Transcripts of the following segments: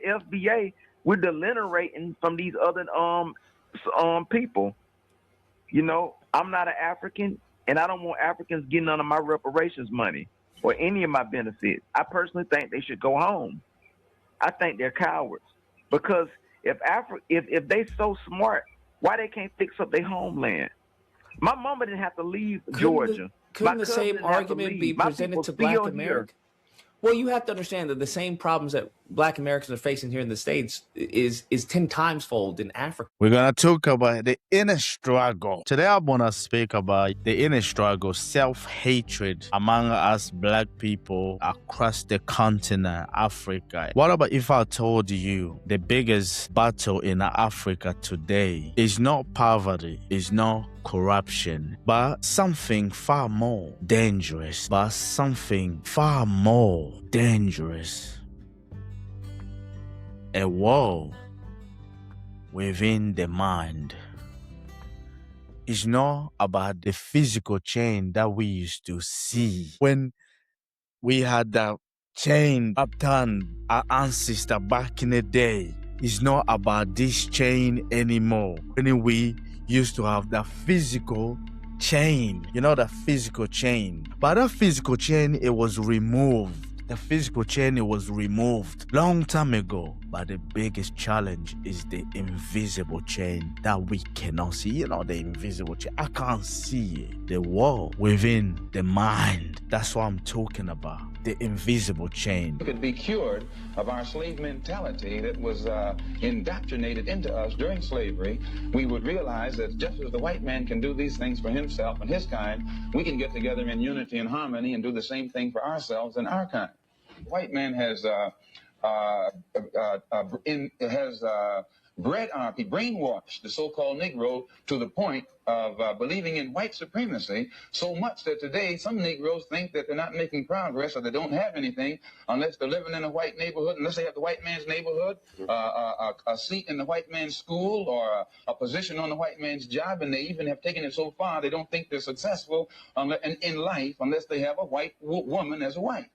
FBA, we're delineating from these other people. You know, I'm not an African, and I don't want Africans getting none of my reparations money or any of my benefits. I personally think they should go home. I think they're cowards because if they so smart, why they can't fix up their homeland? My mama didn't have to leave Georgia. Couldn't the same argument be presented to Black Americans? Well, you have to understand that the same problems that Black Americans are facing here in the States is 10 times fold in Africa. We're going to talk about the inner struggle. Today, I want to speak about the inner struggle, self-hatred among us Black people across the continent, Africa. What about if I told you the biggest battle in Africa today is not poverty, is not corruption, but something far more dangerous, a war within the mind. It's not about the physical chain that we used to see. When we had that chain upturned our ancestor back in the day, it's not about this chain anymore. When we used to have that physical chain, the physical chain. But that physical chain, it was removed. The physical chain, it was removed long time ago. But the biggest challenge is the invisible chain that we cannot see. The invisible chain. I can't see it. The war within the mind. That's what I'm talking about. The invisible chain. We could be cured of our slave mentality that was indoctrinated into us during slavery. We would realize that just as the white man can do these things for himself and his kind, we can get together in unity and harmony and do the same thing for ourselves and our kind. The white man has brainwashed the so-called Negro to the point of believing in white supremacy so much that today some Negroes think that they're not making progress or they don't have anything unless they're living in a white neighborhood, unless they have the white man's neighborhood, a seat in the white man's school or a position on the white man's job, and they even have taken it so far they don't think they're successful in life unless they have a white woman as a wife.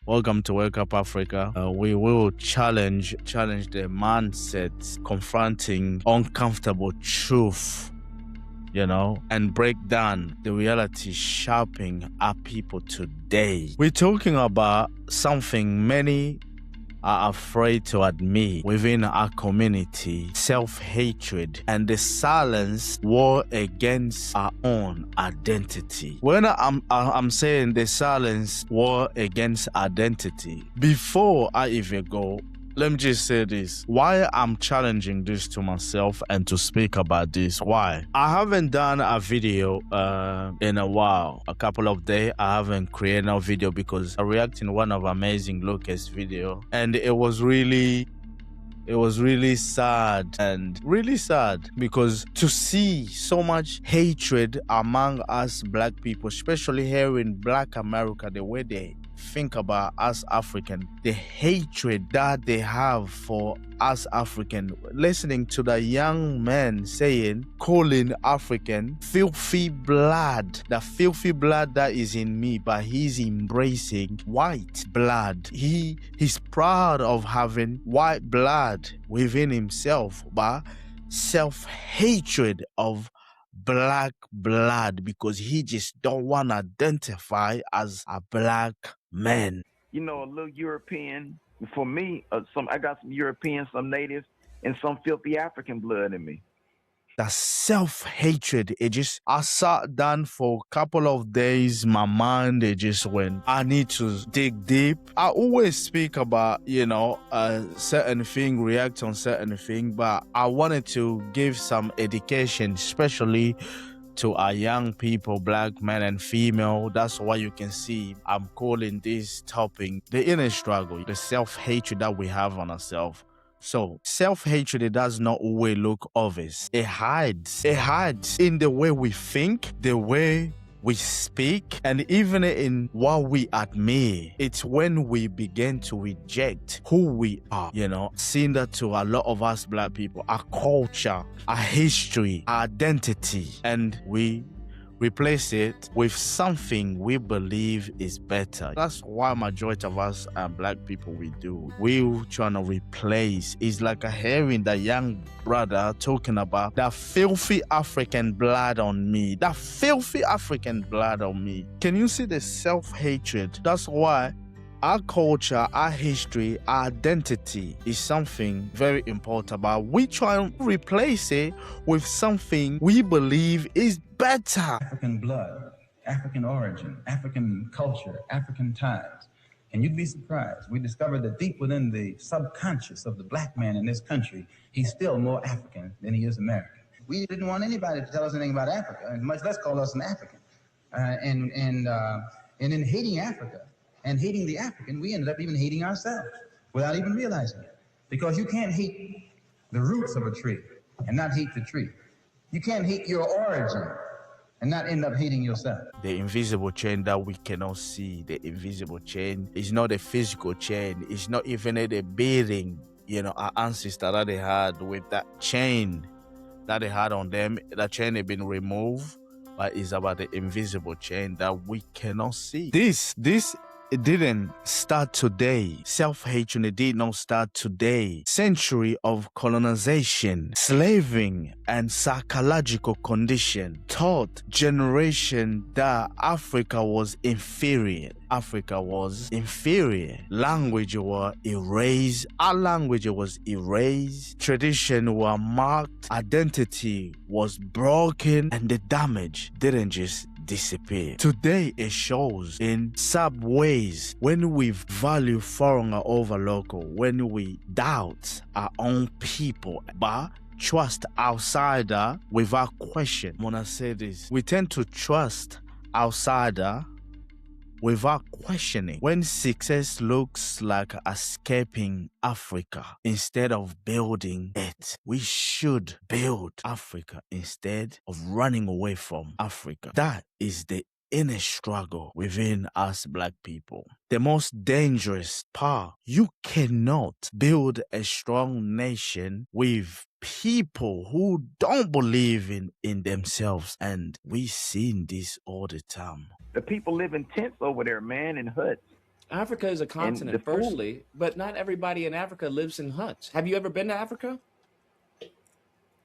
Welcome to Wake Up Africa. We will challenge the mindset, confronting uncomfortable truth, and break down the reality shaping our people today. We're talking about something many are afraid to admit within our community: self-hatred and the silence war against our own identity. When I'm saying the silence war against identity, before I even go, let me just say this. Why I'm challenging this to myself and to speak about this. Why? I haven't done a video in a while. A couple of days I haven't created a video because I reacted to one of Amazing Lucas video, and it was really sad, because to see so much hatred among us Black people, especially here in Black America, the way they think about us African, the hatred that they have for us African, listening to the young man calling African filthy blood, the filthy blood that is in me, but he's embracing white blood. He's proud of having white blood within himself, but self-hatred of Black blood because he just don't want to identify as a Black man. A little European. For me, I got some European, some native, and some filthy African blood in me. The self-hatred, I sat down for a couple of days, my mind, it just went, I need to dig deep. I always speak about, a certain thing, react on certain thing, but I wanted to give some education, especially to our young people, Black men and female. That's why you can see I'm calling this topic the inner struggle, the self-hatred that we have on ourselves. So self-hatred, it does not always look obvious. It hides in the way we think, the way we speak, and even in what we admire. It's when we begin to reject who we are, seeing that to a lot of us Black people, our culture, our history, our identity, and we replace it with something we believe is better. That's why majority of us black people we do. We trying to replace. It's like hearing the young brother talking about that filthy African blood on me. That filthy African blood on me. Can you see the self-hatred? That's why our culture, our history, our identity is something very important, but we try and replace it with something we believe is better. African blood, African origin, African culture, African ties. And you'd be surprised. We discovered that deep within the subconscious of the black man in this country, he's still more African than he is American. We didn't want anybody to tell us anything about Africa, and much less call us an African. And in hating Africa, and hating the African, we ended up even hating ourselves without even realizing it. Because you can't hate the roots of a tree and not hate the tree. You can't hate your origin and not end up hating yourself. The invisible chain that we cannot see, the invisible chain is not a physical chain. It's not even a beating, our ancestors that they had with that chain that they had on them. That chain had been removed, but it's about the invisible chain that we cannot see. This it didn't start today. Self-hatred did not start today. Century of colonization, slaving, and psychological condition taught generation that Africa was inferior. Africa was inferior. Language was erased. Our language was erased. Tradition were marked. Identity was broken, and the damage didn't just disappear. Today it shows in subways when we value foreigner over local, when we doubt our own people but trust outsider without question. When I say this, we tend to trust outsider without questioning. When success looks like escaping Africa instead of building it, we should build Africa instead of running away from Africa. That is the inner struggle within us black people. The most dangerous part, you cannot build a strong nation with people who don't believe in themselves, and we seen this all the time. The people live in tents over there, man, in huts. Africa is a continent, firstly, but not everybody in Africa lives in huts. Have you ever been to Africa?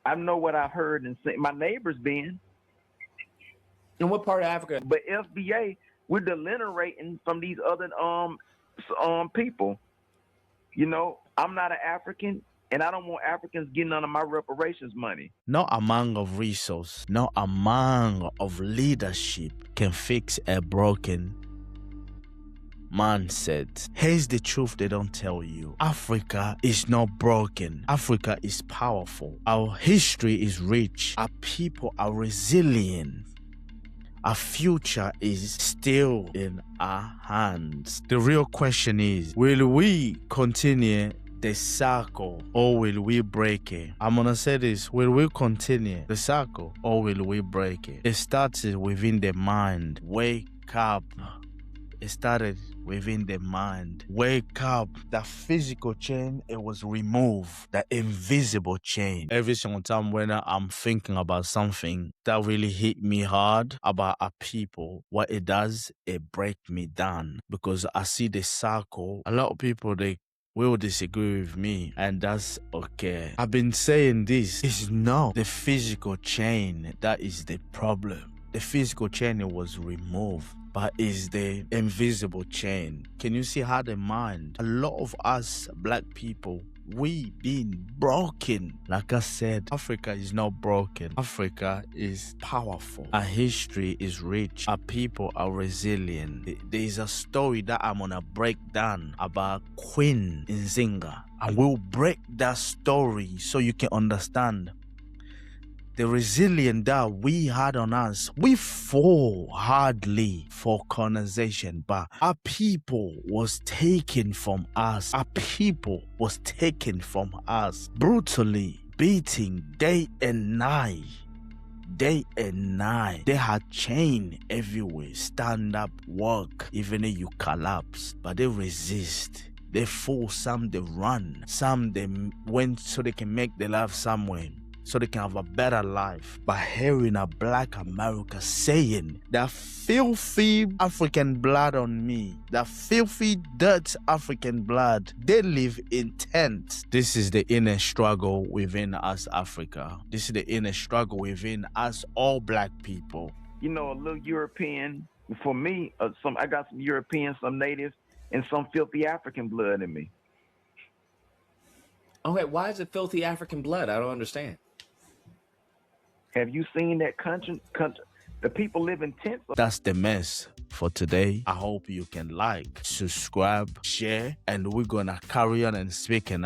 I know what I heard and seen. My neighbor's been. In what part of Africa? But FBA, we're delinerating from these other people. I'm not an African, and I don't want Africans getting none of my reparations money. No amount of resource, no amount of leadership can fix a broken mindset. Here's the truth they don't tell you. Africa is not broken. Africa is powerful. Our history is rich. Our people are resilient. Our future is still in our hands. The real question is, will we continue the circle or will we break it? I'm gonna say this, will we continue the circle or will we break it? It started within the mind. Wake up. It started within the mind. Wake up. That physical chain, it was removed. That invisible chain. Every single time when I'm thinking about something that really hit me hard about our people, what it does, it breaks me down. Because I see the circle. A lot of people, they will disagree with me, and that's okay. I've been saying this. It's not the physical chain that is the problem. The physical chain, it was removed, but is the invisible chain. Can you see how the mind, a lot of us black people, we been broken. Like I said, Africa is not broken. Africa is powerful. Our history is rich. Our people are resilient. There is a story that I'm gonna break down about Queen Nzinga, and we'll break that story so you can understand the resilience that we had on us. We fought hardly for colonization, but our people was taken from us. Our people was taken from us, brutally beating day and night. Day and night. They had chain everywhere. Stand up, walk, even if you collapse. But they resist. They fall, some they run, some they went so they can make their life somewhere. so they can have a better life. But hearing a black America saying that filthy African blood on me, that filthy dirt African blood, they live in tents. This is the inner struggle within us, Africa. This is the inner struggle within us, all black people. You know, a little European, for me, I got some European, some native, and some filthy African blood in me. Okay, why is it filthy African blood? I don't understand. Have you seen that country? The people live in tents. That's the mess for today. I hope you can like, subscribe, share, and we're gonna carry on and speaking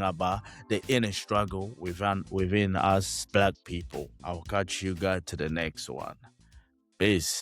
about the inner struggle within us black people. I'll catch you guys to the next one. Peace.